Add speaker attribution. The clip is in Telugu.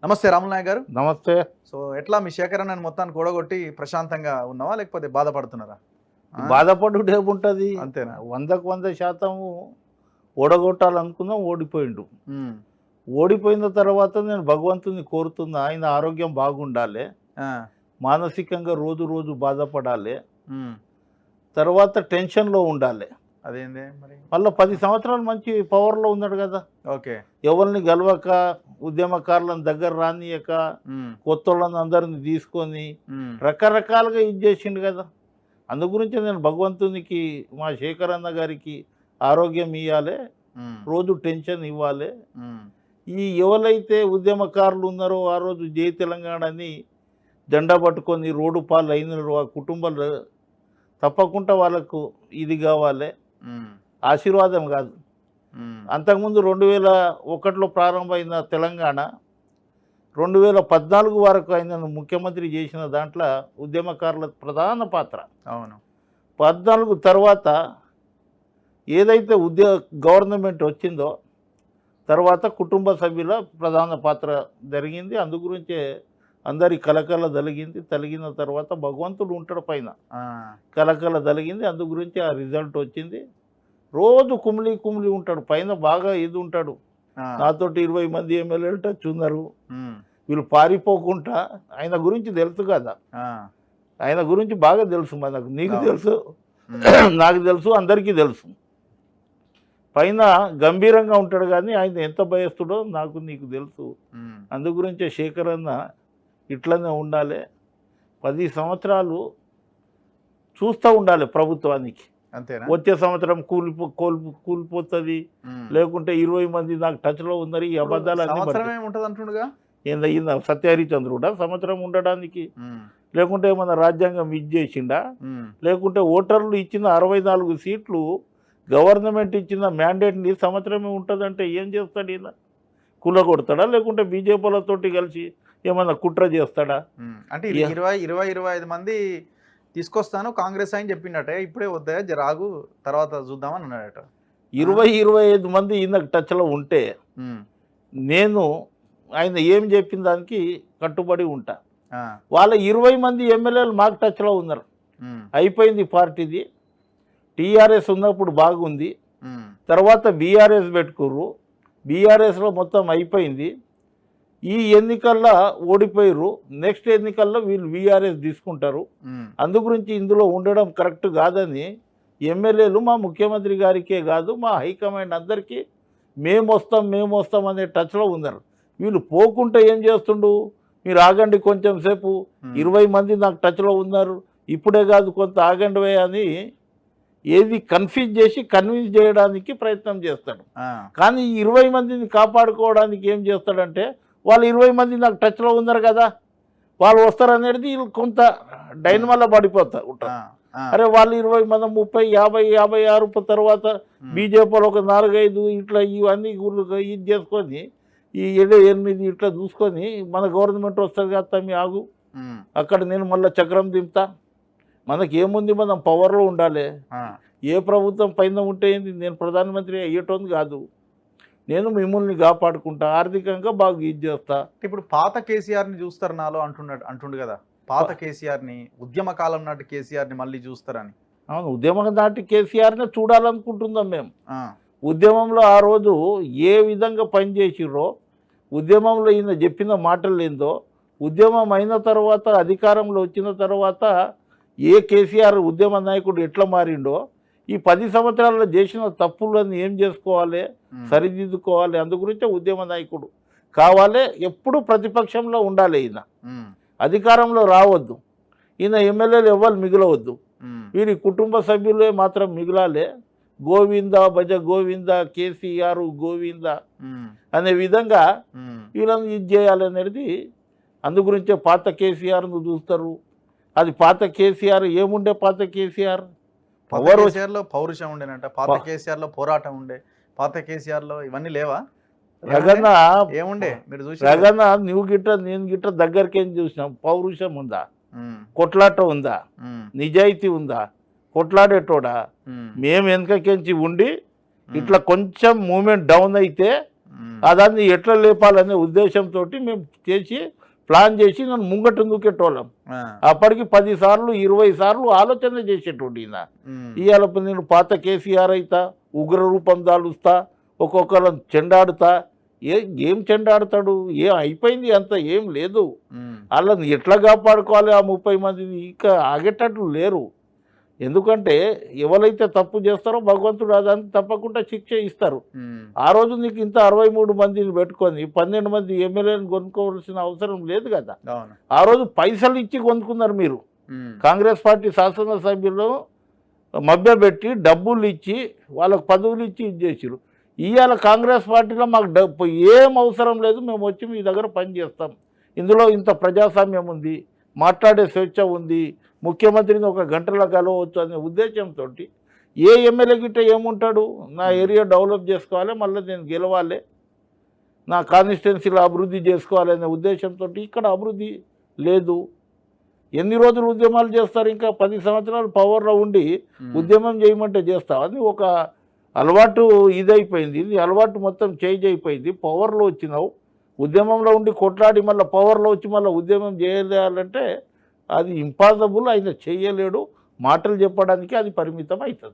Speaker 1: నమస్తే రాములు నాయక్ గారు.
Speaker 2: నమస్తే.
Speaker 1: సో ఎట్లా మీ సేకరణను మొత్తాన్ని కూడగొట్టి ప్రశాంతంగా ఉన్నావా లేకపోతే బాధపడుతున్నారా?
Speaker 2: బాధపడుడు ఏముంటుంది?
Speaker 1: అంతేనా?
Speaker 2: 100% ఓడగొట్టాలనుకున్నాం, ఓడిపోయిండు.
Speaker 1: ఉమ్,
Speaker 2: ఓడిపోయిన తర్వాత నేను భగవంతుని కోరుతున్నా, ఆయన ఆరోగ్యం బాగుండాలి,
Speaker 1: ఆ,
Speaker 2: మానసికంగా రోజు రోజు బాధపడాలి,
Speaker 1: ఉమ్,
Speaker 2: తర్వాత టెన్షన్లో ఉండాలి.
Speaker 1: అదేంది మరి?
Speaker 2: మళ్ళీ 10 సంవత్సరాలు మంచి పవర్లో ఉన్నాడు కదా,
Speaker 1: ఓకే.
Speaker 2: ఎవరిని గెలవక, ఉద్యమకారులను దగ్గర రానియక,
Speaker 1: ఉమ్,
Speaker 2: కొత్త వాళ్ళని అందరిని తీసుకొని
Speaker 1: ఉమ్,
Speaker 2: రకరకాలుగా ఇది చేసిండు కదా. అందు గురించి నేను భగవంతునికి, మా శేఖర్ అన్న గారికి ఆరోగ్యం ఇవ్వాలి,
Speaker 1: ఉమ్,
Speaker 2: రోజు టెన్షన్ ఇవ్వాలి.
Speaker 1: ఉమ్,
Speaker 2: ఈ ఎవరైతే ఉద్యమకారులు ఉన్నారో ఆ రోజు జై తెలంగాణ అని జెండా పట్టుకొని రోడ్డు పాలు అయినారో ఆ కుటుంబాలు తప్పకుండా వాళ్ళకు ఇది కావాలి,
Speaker 1: ఉమ్,
Speaker 2: ఆశీర్వాదం కాదు.
Speaker 1: ఉమ్,
Speaker 2: అంతకుముందు 2001లో ప్రారంభమైన తెలంగాణ 2014 వరకు ఆయనను ముఖ్యమంత్రి చేసిన దాంట్లో ఉద్యమకారుల ప్రధాన పాత్ర.
Speaker 1: అవును.
Speaker 2: 14 తర్వాత ఏదైతే గవర్నమెంట్ వచ్చిందో తర్వాత కుటుంబ సభ్యుల ప్రధాన పాత్ర జరిగింది. అందు గురించే అందరి కలకల తలిగిన తర్వాత భగవంతుడు ఉంటాడు పైన,
Speaker 1: ఆ,
Speaker 2: కలకల తలిగింది. అందు గురించి ఆ రిజల్ట్ వచ్చింది. రోజు కుమిలి ఉంటాడు పైన, బాగా ఇది ఉంటాడు.
Speaker 1: ఆ,
Speaker 2: నాతోటి 20 మంది ఎమ్మెల్యేలు టచ్ ఉన్నారు.
Speaker 1: ఉమ్,
Speaker 2: వీళ్ళు పారిపోకుండా, ఆయన గురించి తెలుసు కదా,
Speaker 1: ఆ,
Speaker 2: ఆయన గురించి బాగా తెలుసు మనకు, నీకు
Speaker 1: అవును.
Speaker 2: తెలుసు,
Speaker 1: ఉమ్,
Speaker 2: నాకు తెలుసు, అందరికీ తెలుసు. పైన గంభీరంగా ఉంటాడు కానీ ఆయన ఎంత భయస్తుడో నాకు నీకు తెలుసు.
Speaker 1: ఉమ్,
Speaker 2: అందు గురించే శేఖర్ అన్న ఇట్లనే ఉండాలి, 10 సంవత్సరాలు చూస్తూ ఉండాలి ప్రభుత్వానికి.
Speaker 1: అంతేనా?
Speaker 2: వచ్చే సంవత్సరం కూలిపోతుంది,
Speaker 1: ఉమ్.
Speaker 2: లేకుంటే 20 మంది నాకు టచ్లో ఉన్నారు, ఈ అబద్ధాలు
Speaker 1: సంవత్సరం
Speaker 2: అన్నీ
Speaker 1: ఏముంటది అంటుండగా?
Speaker 2: ఈయన సత్యహరిచంద్రుడా సంవత్సరం ఉండడానికి?
Speaker 1: ఉమ్,
Speaker 2: లేకుంటే ఏమన్నా రాజ్యాంగం ఇది చేసిండా?
Speaker 1: ఉమ్,
Speaker 2: లేకుంటే ఓటర్లు ఇచ్చిన 64 సీట్లు గవర్నమెంట్ ఇచ్చిన మ్యాండేట్ని సంవత్సరమే ఉంటుందంటే ఏం చేస్తాడు ఈయన? కూలగొడతాడా లేకుంటే బీజేపీలతోటి కలిసి ఏమన్నా కుట్ర చేస్తాడా?
Speaker 1: ఉమ్. అంటే ఇది 25 మంది తీసుకొస్తాను కాంగ్రెస్ అని చెప్పిండట. ఇప్పుడే వద్దా రాగు తర్వాత చూద్దామని అన్నాడట.
Speaker 2: 25 మంది ఈయనకు టచ్లో ఉంటే
Speaker 1: ఉమ్,
Speaker 2: నేను ఆయన ఏం చెప్పిన దానికి కట్టుబడి ఉంటా.
Speaker 1: ఆ,
Speaker 2: వాళ్ళ 20 మంది ఎమ్మెల్యేలు మాకు టచ్లో ఉన్నారు.
Speaker 1: ఉమ్,
Speaker 2: అయిపోయింది పార్టీది. టీఆర్ఎస్ ఉన్నప్పుడు బాగుంది,
Speaker 1: ఉమ్,
Speaker 2: తర్వాత బీఆర్ఎస్ పెట్టుకుర్రు, బీఆర్ఎస్లో మొత్తం అయిపోయింది. ఈ ఎన్నికల్లో ఓడిపోయారు, నెక్స్ట్ ఎన్నికల్లో వీళ్ళు బీఆర్ఎస్ తీసుకుంటారు.
Speaker 1: ఉమ్,
Speaker 2: అందు గురించి ఇందులో ఉండడం కరెక్ట్ కాదని ఎమ్మెల్యేలు మా ముఖ్యమంత్రి గారికే కాదు, మా హైకమాండ్ అందరికీ మేము వస్తాం అనే టచ్లో ఉన్నారు. వీళ్ళు పోకుంటే ఏం చేస్తుండు, మీరు ఆగండి కొంచెం సేపు, 20 మంది నాకు టచ్లో ఉన్నారు, ఇప్పుడే కాదు కొంత ఆగండి అని ఏది కన్విన్స్ చేయడానికి ప్రయత్నం చేస్తాడు.
Speaker 1: ఆ,
Speaker 2: కానీ ఈ 20 మందిని కాపాడుకోవడానికి ఏం చేస్తాడంటే, వాళ్ళు 20 మంది నాకు టచ్లో ఉన్నారు కదా, వాళ్ళు వస్తారనేది వీళ్ళు కొంత డైనమాలో పడిపోతా
Speaker 1: ఆ,
Speaker 2: ఉంటారు.
Speaker 1: ఆ,
Speaker 2: అరే వాళ్ళు 20 మంది 30, 50, 56 తర్వాత బీజేపీలో ఒక 4-5 ఇట్లా ఇవన్నీ ఇది చేసుకొని ఈ 7-8 ఇట్లా చూసుకొని మన గవర్నమెంట్ వస్తుంది కదా తమ్మి ఆగు,
Speaker 1: ఉమ్,
Speaker 2: అక్కడ నేను మళ్ళీ చక్రం దింపుతా. మనకి ఏముంది, మనం పవర్లో ఉండాలి.
Speaker 1: ఆ,
Speaker 2: ఏ ప్రభుత్వం పైన ఉంటే ఏంది, నేను ప్రధానమంత్రి అయ్యేటోని కాదు, నేను మిమ్మల్ని కాపాడుకుంటా, ఆర్థికంగా బాగా ఇది చేస్తా.
Speaker 1: ఇప్పుడు పాత కేసీఆర్ని చూస్తారు నాలో అంటుండు కదా, పాత కేసీఆర్ని, ఉద్యమ కాలం నాటి కేసీఆర్ని మళ్ళీ చూస్తారని.
Speaker 2: అవును, ఉద్యమం నాటి కేసీఆర్నే చూడాలనుకుంటున్నాం మేము.
Speaker 1: ఆ,
Speaker 2: ఉద్యమంలో ఆ రోజు ఏ విధంగా పనిచేసిర్రో, ఉద్యమంలో ఈయన చెప్పిన మాటలు ఏందో, ఉద్యమం అయిన తర్వాత అధికారంలో వచ్చిన తర్వాత ఏ కేసీఆర్ ఉద్యమ నాయకుడు ఎట్లా మారిండో, ఈ 10 సంవత్సరాల్లో చేసిన తప్పులను ఏం చేసుకోవాలి, సరిదిద్దుకోవాలి. అందు గురించే ఉద్యమ నాయకుడు కావాలి, ఎప్పుడు ప్రతిపక్షంలో ఉండాలి. ఈయన
Speaker 1: ఉమ్,
Speaker 2: అధికారంలో రావద్దు, ఈయన ఎమ్మెల్యేలు ఎవ్వరు మిగలవద్దు,
Speaker 1: ఉమ్,
Speaker 2: వీరి కుటుంబ సభ్యులే మాత్రం మిగిలాలి. గోవింద భజ గోవింద, కేసీఆర్ గోవింద
Speaker 1: ఉమ్,
Speaker 2: అనే విధంగా
Speaker 1: ఉమ్,
Speaker 2: వీళ్ళని ఇది చేయాలనేది. అందు గురించే పాత కేసీఆర్ను చూస్తారు. అది పాత కేసీఆర్ ఏముండే, పాత కేసీఆర్
Speaker 1: పాత కేసీఆర్లో పౌరుషం ఉండేనంట, పాత కేసీఆర్లో పోరాటం ఉండే, పాత కేసీఆర్లో ఇవన్నీ లేవా?
Speaker 2: రగన్న
Speaker 1: ఏముండే మీరు చూసి?
Speaker 2: రగన్న నువ్వు గిట్ట నేను గిట్ట దగ్గరికి ఏం చూసినాం. పౌరుషం ఉందా,
Speaker 1: ఉమ్,
Speaker 2: కొట్లాట ఉందా,
Speaker 1: ఉమ్,
Speaker 2: నిజాయితీ ఉందా, కొట్లాడేటోడా?
Speaker 1: ఉమ్,
Speaker 2: మేము వెనకకెంచి ఉండి ఇట్లా కొంచెం మూమెంట్ డౌన్ అయితే అదాన్ని ఎట్లా లేపాలనే ఉద్దేశంతో మేము చేసి ప్లాన్ చేసి నన్ను ముంగట దూకేటోళ్ళం. అప్పటికి 10 సార్లు 20 సార్లు ఆలోచన చేసేటోడు ఈయన. ఇవాళ నేను పాత కేసీఆర్ అయితా, ఉగ్ర రూపం దాలుస్తా, ఒక్కొక్కరు చెండాడుతా. ఏం చెండాడతాడు? ఏం అయిపోయింది, అంత ఏం లేదు. వాళ్ళని ఎట్లా కాపాడుకోవాలి ఆ 30 మందిని? ఇంకా ఆగేటట్లు లేరు. ఎందుకంటే ఎవరైతే తప్పు చేస్తారో భగవంతుడు అదాన్ని తప్పకుండా శిక్ష ఇస్తారు. ఆ రోజు నీకు ఇంత 63 మందిని పెట్టుకొని 12 మంది ఎమ్మెల్యేలను కొనుక్కోవాల్సిన అవసరం లేదు కదా. ఆ రోజు పైసలు ఇచ్చి కొనుక్కున్నారు మీరు. కాంగ్రెస్ పార్టీ శాసనసభ్యులు మభ్యపెట్టి డబ్బులు ఇచ్చి వాళ్ళకు పదవులు ఇచ్చి ఇది చేసిరు. ఇవాళ కాంగ్రెస్ పార్టీలో మాకు ఏం అవసరం లేదు, మేము వచ్చి మీ దగ్గర పని చేస్తాం, ఇందులో ఇంత ప్రజాస్వామ్యం ఉంది, మాట్లాడే స్వేచ్ఛ ఉంది, ముఖ్యమంత్రిని 1 గంటలో కలవచ్చు అనే ఉద్దేశంతో ఏ ఎమ్మెల్యే గిట్ట ఏముంటాడు, నా ఏరియా డెవలప్ చేసుకోవాలి, మళ్ళీ నేను గెలవాలి, నా కాన్స్టిట్యున్సీలో అభివృద్ధి చేసుకోవాలి అనే ఉద్దేశంతో ఇక్కడ అభివృద్ధి లేదు. ఎన్ని రోజులు ఉద్యమాలు చేస్తారు? ఇంకా 10 సంవత్సరాలు పవర్లో ఉండి ఉద్యమం చేయమంటే చేస్తావు. అది ఒక అలవాటు ఇదైపోయింది. ఇది అలవాటు మొత్తం చేంజ్ అయిపోయింది. పవర్లో వచ్చినావు, ఉద్యమంలో ఉండి కొట్లాడి మళ్ళీ పవర్లో వచ్చి మళ్ళీ ఉద్యమం చేయాలంటే అది ఇంపాసిబుల్. ఆయన చేయలేడు. మాటలు చెప్పడానికి అది పరిమితం అవుతుంది.